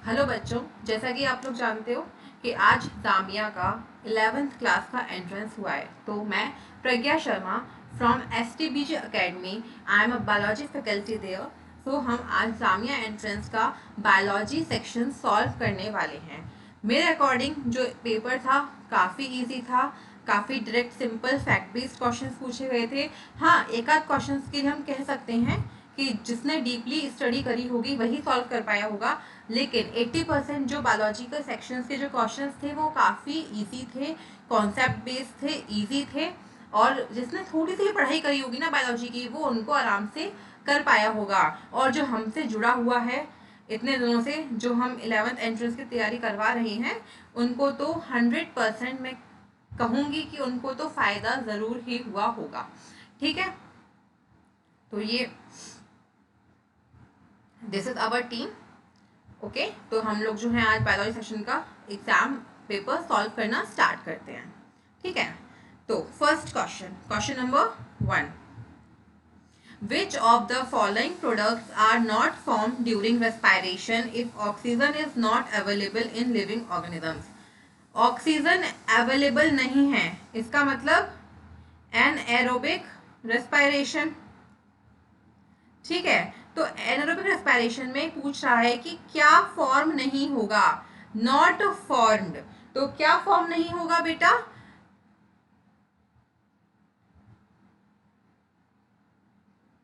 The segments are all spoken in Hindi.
हेलो बच्चों, जैसा कि आप लोग जानते हो कि आज जामिया का 11th क्लास का एंट्रेंस हुआ है। तो मैं Pragya Sharma from STBG academy, I am a biology faculty there. So हम आज जामिया एंट्रेंस का बायोलॉजी सेक्शन सॉल्व करने वाले हैं। मेरे अकॉर्डिंग जो पेपर था काफ़ी इजी था, काफ़ी direct simple fact based questions पूछे गए थे। हाँ, एक आध क्वेश्चंस के लिए हम कह सकते हैं कि जिसने डीपली स्टडी करी होगी वही सॉल्व कर पाया होगा, लेकिन 80% जो बायोलॉजिकल सेक्शंस के जो क्वेश्चंस थे वो काफ़ी इजी थे, कॉन्सेप्ट बेस्ड थे, इजी थे। और जिसने थोड़ी सी भी पढ़ाई करी होगी ना बायोलॉजी की, वो उनको आराम से कर पाया होगा। और जो हमसे जुड़ा हुआ है इतने दिनों से, जो हम 11th एंट्रेंस की तैयारी करवा रहे हैं, उनको तो 100% मैं कहूँगी कि उनको तो फ़ायदा ज़रूर ही हुआ होगा। ठीक है, तो ये this is our team. Okay, तो हम लोग जो है आज बायोलॉजी सेक्शन का एग्जाम पेपर सॉल्व करना स्टार्ट करते हैं। ठीक है, तो first question, question number 1, which of the following products are not formed during respiration if oxygen is not available in living organisms? Oxygen available नहीं है, इसका मतलब एनएरोबिक रेस्पिरेशन। ठीक है, तो एनारोबिक रेस्पिरेशन में पूछ रहा है कि क्या फॉर्म नहीं होगा, नॉट फॉर्म्ड। तो क्या फॉर्म नहीं होगा बेटा?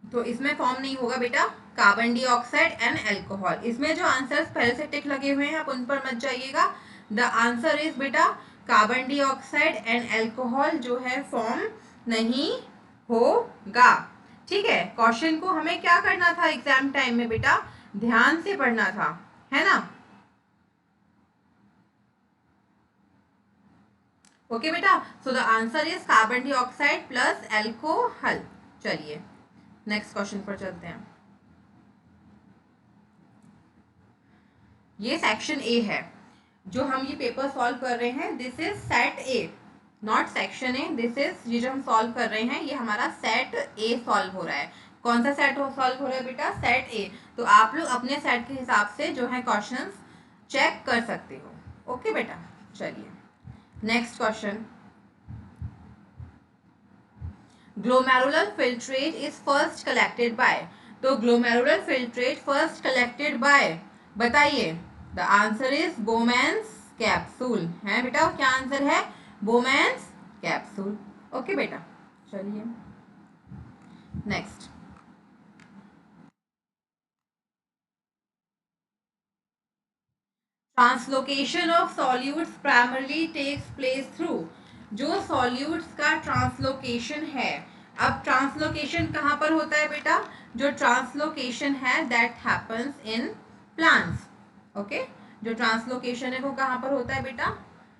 तो इसमें फॉर्म नहीं होगा बेटा कार्बन डाइऑक्साइड एंड अल्कोहल। इसमें जो आंसर्स पहले से टिक लगे हुए हैं आप उन पर मत जाइएगा। द आंसर इज बेटा कार्बन डाइऑक्साइड एंड अल्कोहल जो है फॉर्म नहीं होगा। ठीक है, क्वेश्चन को हमें क्या करना था एग्जाम टाइम में बेटा? ध्यान से पढ़ना था, है ना? ओके बेटा, सो the answer is carbon dioxide plus alcohol. चलिए नेक्स्ट क्वेश्चन पर चलते हैं। ये सेक्शन ए है जो हम ये पेपर सॉल्व कर रहे हैं। This is set A, not section A. This is, ये जो हम सॉल्व कर रहे हैं ये हमारा सेट ए सॉल्व हो रहा है। कौन सा सेट सॉल्व हो रहा है बेटा? सेट ए। तो आप लोग अपने सेट के हिसाब से जो है क्वेश्चंस चेक कर सकते हो। ओके बेटा, चलिए next question. Glomerular filtrate is first collected by. तो glomerular filtrate first collected by, बताइए। The answer is Bowman's capsule. है बेटा, क्या आंसर है? Bowman's capsule. ओके बेटा, चलिए next. Translocation of solutes primarily takes place through. जो सॉल्यूट्स का ट्रांसलोकेशन है, अब ट्रांसलोकेशन कहाँ पर होता है बेटा? जो ट्रांसलोकेशन है that happens in plants. Okay, जो ट्रांसलोकेशन है वो कहाँ पर होता है बेटा?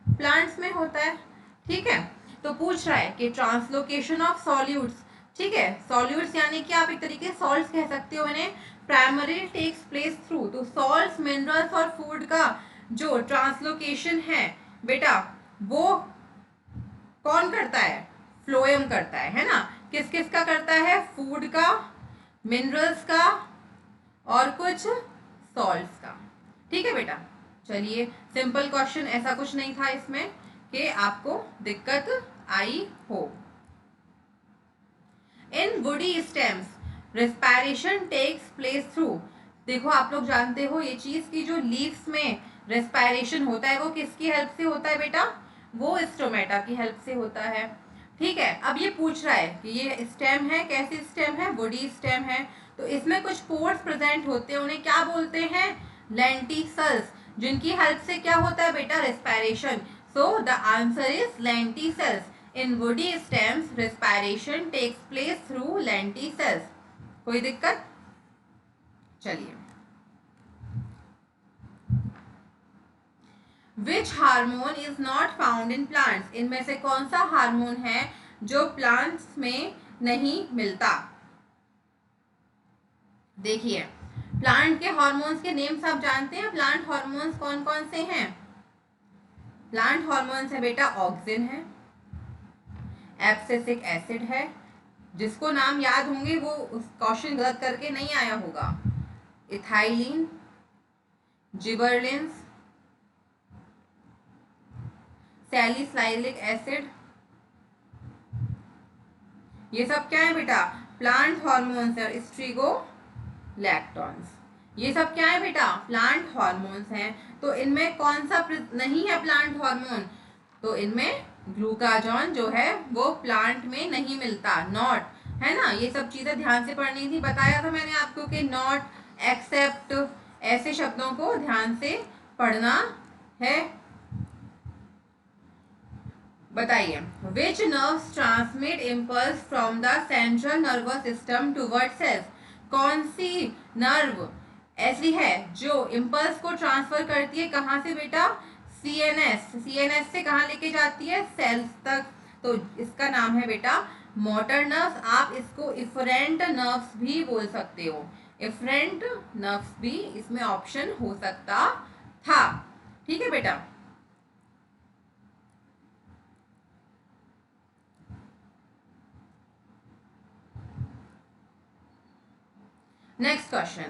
प्लांट्स में होता है। ठीक है, तो पूछ रहा है कि ट्रांसलोकेशन ऑफ सॉल्यूट्स। ठीक है, सॉल्यूट्स यानी कि आप एक तरीके सॉल्ट्स कह सकते हो इन्हें, प्राइमरी टेक्स प्लेस थ्रू। तो सॉल्ट्स, मिनरल्स और फूड का जो ट्रांसलोकेशन है बेटा, वो कौन करता है? फ्लोएम करता है ना? किस किस का करता है? फूड का, मिनरल्स का और कुछ सॉल्ट्स का। ठीक है बेटा, चलिए सिंपल क्वेश्चन, ऐसा कुछ नहीं था इसमें कि आपको दिक्कत आई हो। In woody stems respiration takes place through. देखो आप लोग जानते हो ये चीज की जो लीव्स में रेस्पिरेशन होता है वो किसकी हेल्प से होता है बेटा? वो स्टोमेटा की हेल्प से होता है। ठीक है, अब ये पूछ रहा है कि ये स्टेम है, कैसी स्टेम है? वुडी स्टेम है। तो इसमें कुछ पोर्स प्रेजेंट होते हैं, उन्हें क्या बोलते हैं? लेंटिसल्स, जिनकी हेल्प से क्या होता है बेटा? Respiration. So the answer is lenticels. In woody stems, respiration takes place through lenticels. कोई दिक्कत? चलिए, Which hormone is not found in plants? इनमें से कौन सा हार्मोन है जो प्लांट्स में नहीं मिलता? देखिए, प्लांट के हार्मोन्स के नेम्स आप जानते हैं? प्लांट हार्मोन्स कौन कौन से हैं? प्लांट हार्मोन्स है बेटा, ऑक्सिन है, एब्सिसिक एसिड है, जिसको नाम याद होंगे वो उस क्वेश्चन गलत करके नहीं आया होगा, इथाइलिन, जिबरलिंस, सैलिसाइलिक एसिड, ये सब क्या है बेटा? प्लांट हॉर्मोन्स है। स्ट्रिगोलैक्टोन्स, ये सब क्या है बेटा? प्लांट हॉर्मोन्स हैं। तो इनमें कौन सा नहीं है प्लांट हार्मोन? तो इनमें ग्लूकाजॉन जो है वो प्लांट में नहीं मिलता, नॉट, है ना। ये सब चीजें ध्यान से पढ़नी थी, बताया था मैंने आपको कि नॉट, एक्सेप्ट, ऐसे शब्दों को ध्यान से पढ़ना है। बताइए, which nerves transmit impulse from the central nervous system toward cells? कौन सी नर्व ऐसी है जो इम्पल्स को ट्रांसफर करती है? कहाँ से बेटा? सीएनएस। सीएनएस से कहाँ लेके जाती है? सेल्स तक। तो इसका नाम है बेटा मोटर नर्व्स। आप इसको इफरेंट नर्व्स भी बोल सकते हो। इफरेंट नर्व्स भी इसमें ऑप्शन हो सकता था। ठीक है बेटा। Next question.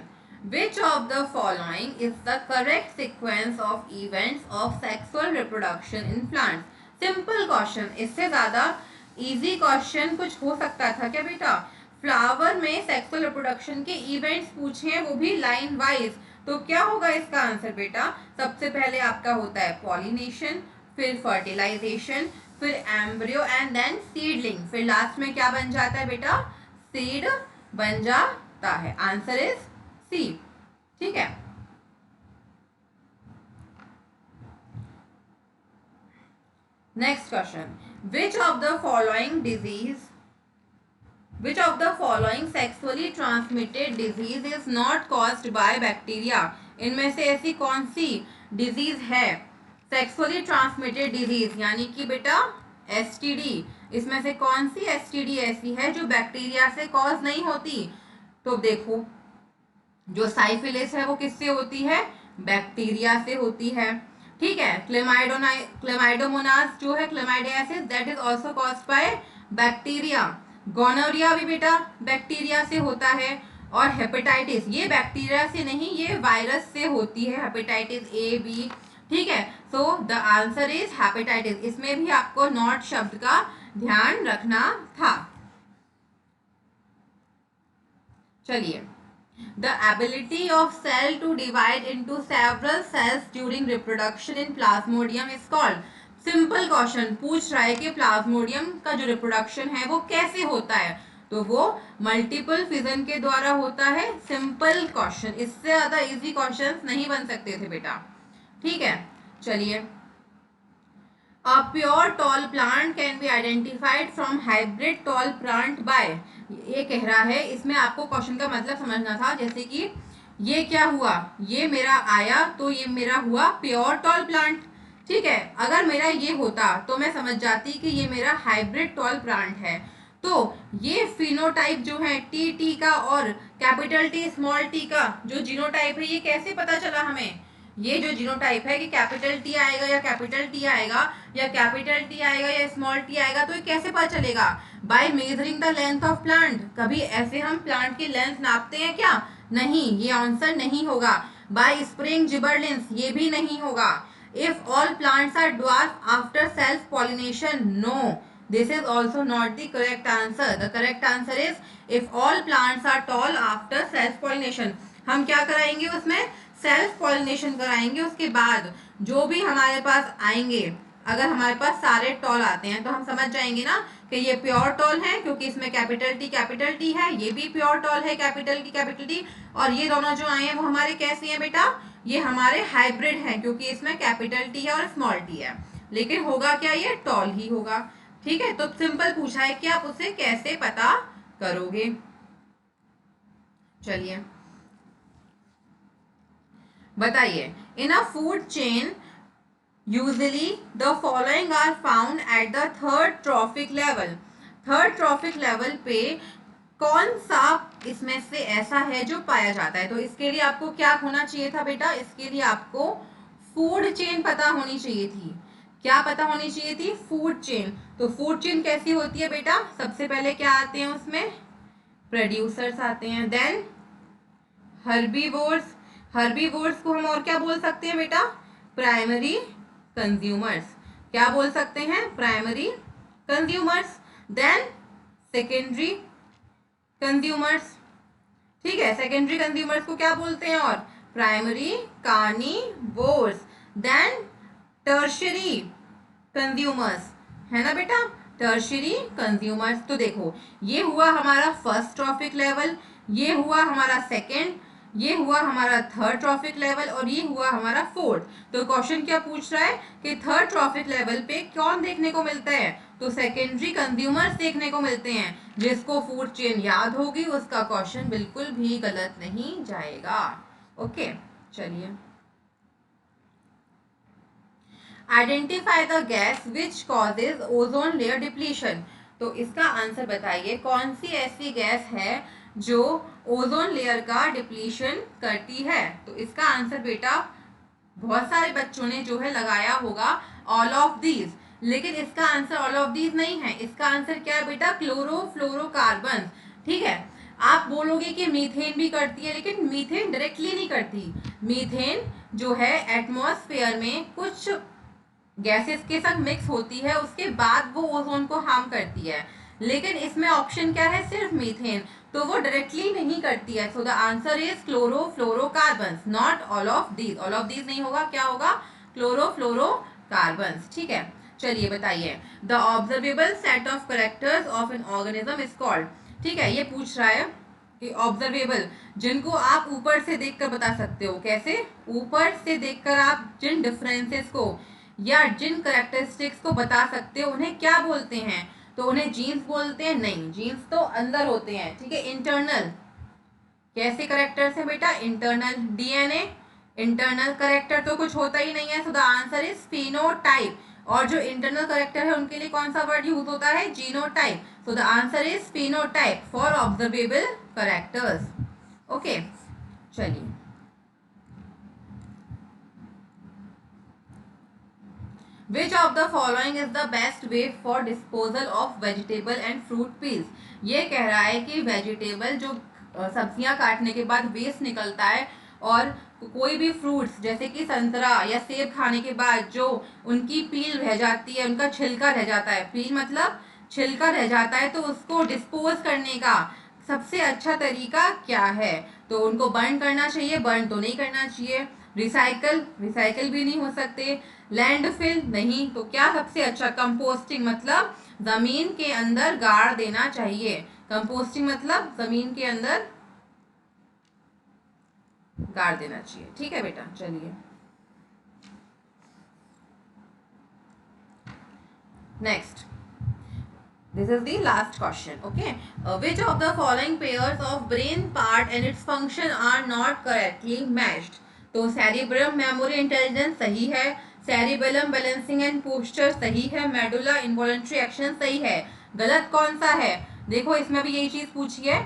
Which of the following is the correct sequence of events of sexual reproduction in plants? Simple question. इससे ज़्यादा easy question कुछ हो सकता था क्या बेटा? फ्लावर में सेक्सुअल रिप्रोडक्शन के इवेंट्स पूछे हैं, वो भी लाइन वाइज। तो क्या होगा इसका आंसर बेटा? सबसे पहले आपका होता है पॉलिनेशन, फिर फर्टिलाइजेशन, फिर एम्ब्रियो एंड देन सीडलिंग, फिर लास्ट में क्या बन जाता है बेटा? सीड बन जाता है। Answer is C. ठीक है। Next question, which of the following sexually transmitted disease is not caused by bacteria? इनमें से ऐसी कौन सी डिजीज है सेक्सुअली ट्रांसमिटेड डिजीज, यानी कि बेटा एसटीडी? इसमें से कौन सी एसटीडी ऐसी है जो बैक्टीरिया से कॉज नहीं होती? तो देखो, जो साइफिलिस है वो किससे होती है? बैक्टीरिया से होती है। ठीक है। क्लेमाइडोमोनास जो है, chlamydiasis, that is also caused by bacteria. Gonorrhoea भी बेटा बैक्टीरिया से होता है। और हेपेटाइटिस, ये बैक्टीरिया से नहीं, ये वायरस से होती है, हेपेटाइटिस ए बी। ठीक है। So the answer is hepatitis. इसमें भी आपको नॉट शब्द का ध्यान रखना था। चलिए, the ability of cell to divide into several cells during reproduction in plasmodium is called? Simple question पूछ रहा है कि प्लाज्मोडियम का जो रिप्रोडक्शन है वो कैसे होता है? तो वो मल्टीपल फिजन के द्वारा होता है। सिंपल क्वेश्चन, इससे ज्यादा इजी क्वेश्चंस नहीं बन सकते थे बेटा। ठीक है। चलिए, A pure tall plant can be identified from hybrid tall plant by? ये कह रहा है, इसमें आपको क्वेश्चन का मतलब समझना था। जैसे कि ये क्या हुआ, ये मेरा आया तो ये मेरा हुआ प्योर टॉल प्लांट। ठीक है। अगर मेरा ये होता तो मैं समझ जाती कि ये मेरा हाइब्रिड टॉल प्लांट है। तो ये फिनोटाइप जो है टी टी का और कैपिटल टी स्मॉल टी का जो जीनोटाइप है, ये कैसे पता चला हमें? ये जो जीनोटाइप है कि कैपिटल टी आएगा या कैपिटल टी आएगा या कैपिटल टी आएगा या स्मॉल टी आएगा, तो ये कैसे पता चलेगा? By measuring the length of plant. कभी ऐसे हम प्लांट की लेंथ नापते हैं क्या? नहीं, ये आंसर नहीं होगा। बाय स्प्रिंग जिबरलिंस, ये भी नहीं होगा। If all plants are dwarf after self pollination, no, this is also not the correct answer. The correct answer is if all plants are tall after self pollination. हम क्या कराएंगे उसमें? सेल्फ पॉलिनेशन कराएंगे। उसके बाद जो भी हमारे पास आएंगे, अगर हमारे पास सारे टॉल आते हैं तो हम समझ जाएंगे ना कि ये प्योर टॉल है, क्योंकि इसमें कैपिटल टी है, ये भी प्योर टॉल है कैपिटल टी। और ये दोनों जो आए हैं वो हमारे कैसे हैं बेटा? ये हमारे हाइब्रिड हैं, क्योंकि इसमें कैपिटल टी है और स्मॉल टी है। लेकिन होगा क्या? ये टॉल ही होगा। ठीक है। तो सिंपल पूछा है कि आप उसे कैसे पता करोगे। चलिए, बताइए, in a food chain usually the following are found at the third trophic level. Third trophic level पे कौन सा इसमें से ऐसा है जो पाया जाता है? तो इसके लिए आपको क्या होना चाहिए था बेटा? इसके लिए आपको फूड चेन पता होनी चाहिए थी। क्या पता होनी चाहिए थी? Food chain. तो फूड चेन कैसी होती है बेटा? सबसे पहले क्या आते हैं उसमें? प्रोड्यूसर्स आते हैं, देन हर्बीवोर्स, हर्बीवोर्स को हम और क्या बोल सकते हैं बेटा? Primary consumers. क्या बोल सकते हैं? Primary consumers. Then secondary consumers. ठीक है, सेकेंडरी कंज्यूमर्स को क्या बोलते हैं? और primary carnivores. Then tertiary consumers, है ना बेटा? Tertiary consumers. तो देखो, ये हुआ हमारा फर्स्ट ट्रॉफिक लेवल, ये हुआ हमारा सेकेंड, ये हुआ हमारा थर्ड ट्रॉफिक लेवल और ये हुआ हमारा फोर्थ। तो क्वेश्चन क्या पूछ रहा है कि थर्ड ट्रॉफिक लेवल पे कौन देखने को मिलता है? तो सेकेंडरी कंज्यूमर्स देखने को मिलते हैं। जिसको फूड चेन याद होगी उसका क्वेश्चन बिल्कुल भी गलत नहीं जाएगा। ओके, चलिए। Identify the gas which causes ozone layer depletion. तो इसका आंसर बताइए, कौन सी ऐसी गैस है जो ओजोन लेयर का डिप्लीशन करती है? तो इसका आंसर बेटा, बहुत सारे बच्चों ने जो है लगाया होगा ऑल ऑफ दीज, लेकिन इसका आंसर ऑल ऑफ दीज नहीं है। इसका आंसर क्या है बेटा? क्लोरोफ्लोरोकार्बन। ठीक है, आप बोलोगे कि मीथेन भी करती है, लेकिन मीथेन डायरेक्टली नहीं करती। मीथेन जो है एटमॉस्फेयर में कुछ गैसेस के साथ मिक्स होती है, उसके बाद वो ओजोन को हार्म करती है। लेकिन इसमें ऑप्शन क्या है? सिर्फ मीथेन, तो वो डायरेक्टली नहीं करती है। So the answer is chlorofluorocarbons, not all of these. All of these नहीं होगा, क्या होगा? क्लोरोफ्लोरोकार्बन्स। ठीक है, चलिए बताइए। The observable set of characters of an organism is called. ठीक है, ये पूछ रहा है कि ऑब्जर्वेबल, जिनको आप ऊपर से देखकर बता सकते हो। कैसे? ऊपर से देखकर आप जिन डिफरेंसेस को या जिन करेक्टरिस्टिक्स को बता सकते हो, उन्हें क्या बोलते हैं? तो उन्हें जीन्स बोलते हैं? नहीं, जीन्स तो अंदर होते हैं। ठीक है, इंटरनल। कैसे करेक्टर्स हैं बेटा? इंटरनल। डीएनए इंटरनल करेक्टर तो कुछ होता ही नहीं है। So the answer is phenotype. और जो इंटरनल करेक्टर है उनके लिए कौन सा वर्ड यूज होता है? Genotype. So the answer is phenotype for observable characters. Okay, चलिए। Which of the following is the best way for disposal of vegetable and fruit peels? ये कह रहा है कि वेजिटेबल जो सब्जियां काटने के बाद वेस्ट निकलता है और कोई भी फ्रूट्स जैसे कि संतरा या सेब खाने के बाद जो उनकी पील रह जाती है, उनका छिलका रह जाता है, पील मतलब छिलका रह जाता है, तो उसको डिस्पोज करने का सबसे अच्छा तरीका क्या है? तो उनको बर्न करना चाहिए? बर्न तो नहीं करना चाहिए। रिसाइकल भी नहीं हो सकते। लैंडफिल नहीं। तो क्या सबसे अच्छा? कंपोस्टिंग, मतलब जमीन के अंदर गाड़ देना चाहिए। कंपोस्टिंग मतलब जमीन के अंदर गाड़ देना चाहिए। ठीक है बेटा, चलिए next. This is the last question. Okay, which of the following pairs of brain part and its function are not correctly matched? तो cerebrum memory intelligence सही है, cerebellum balancing and posture सही है, medulla involuntary action सही है। गलत कौन सा है? देखो, इसमें भी यही चीज पूछी है,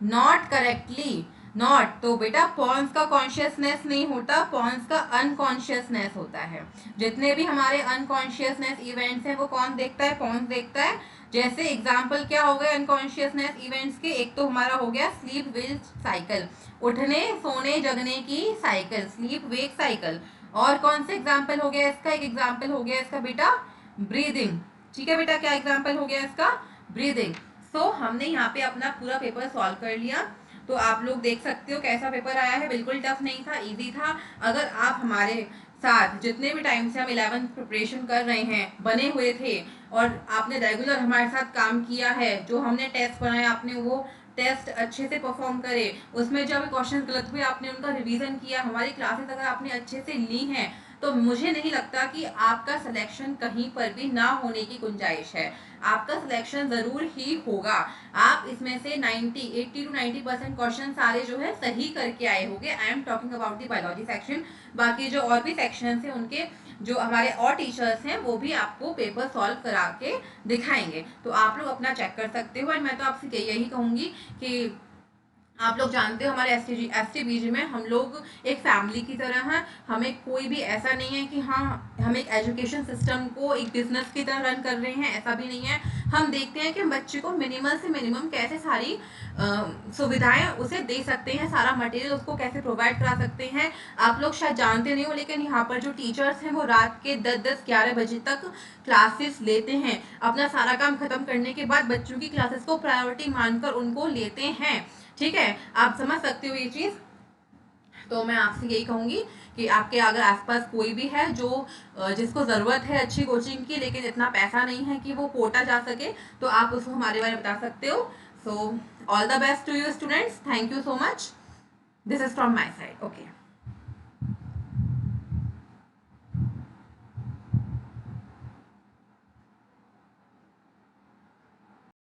नॉट करेक्टली। नॉट तो बेटा पॉन्स का कॉन्शियसनेस नहीं होता, पॉन्स का अनकॉन्शियसनेस होता है। जितने भी हमारे अनकॉन्शियसनेस इवेंट्स हैं वो कौन देखता है? पॉन्स देखता है। जैसे एग्जाम्पल क्या हो गए अनकॉन्शियसनेस इवेंट्स के? एक तो हमारा हो गया स्लीप वेक साइकिल, उठने सोने जगने की साइकिल, स्लीप वेक साइकिल। और कौन सा एग्जाम्पल हो गया इसका? एक एग्जाम्पल हो गया इसका बेटा ब्रीदिंग। ठीक है बेटा, क्या एग्जाम्पल हो गया इसका? ब्रीदिंग। सो हमने यहाँ पे अपना पूरा पेपर सॉल्व कर लिया। तो आप लोग देख सकते हो कैसा पेपर आया है। बिल्कुल टफ नहीं था, इजी था। अगर आप हमारे साथ जितने भी टाइम से हम 11th प्रिपरेशन कर रहे हैं बने हुए थे और आपने रेगुलर हमारे साथ काम किया है, जो हमने टेस्ट बनाए आपने वो टेस्ट अच्छे से परफॉर्म करे, उसमें जो क्वेश्चन गलत हुए आपने उनका रिवीजन किया, हमारी क्लासेस अगर आपने अच्छे से ली हैं, तो मुझे नहीं लगता कि आपका सिलेक्शन कहीं पर भी ना होने की गुंजाइश है। आपका सिलेक्शन जरूर ही होगा। आप इसमें से 80 to 90% क्वेश्चन सारे जो है सही करके आए होंगे। I am talking about the biology section. बाकी जो और भी सेक्शन हैं उनके जो हमारे और टीचर्स हैं वो भी आपको पेपर सॉल्व करा के दिखाएंगे, तो आप लोग अपना चेक कर सकते हो। और मैं तो आपसे यही कहूँगी कि आप लोग जानते हो हमारे एसटीबीजी में हम लोग एक फैमिली की तरह हैं। हमें कोई भी ऐसा नहीं है कि हाँ हम एक एजुकेशन सिस्टम को एक बिजनेस की तरह रन कर रहे हैं, ऐसा भी नहीं है। हम देखते हैं कि हम बच्चे को मिनिमम से मिनिमम कैसे सारी सुविधाएं उसे दे सकते हैं, सारा मटेरियल उसको कैसे प्रोवाइड करा सकते हैं। आप लोग शायद जानते नहीं हो, लेकिन यहाँ पर जो टीचर्स हैं वो रात के 10-10-11 बजे तक क्लासेस लेते हैं। अपना सारा काम खत्म करने के बाद बच्चों की क्लासेस को प्रायोरिटी मानकर उनको लेते हैं। ठीक है, आप समझ सकते हो ये चीज़। तो मैं आपसे यही कहूँगी कि आपके अगर आसपास कोई भी है जो जिसको ज़रूरत है अच्छी कोचिंग की, लेकिन इतना पैसा नहीं है कि वो कोटा जा सके, तो आप उसको हमारे बारे में बता सकते हो। So all the best to you students, thank you so much, this is from my side. Okay.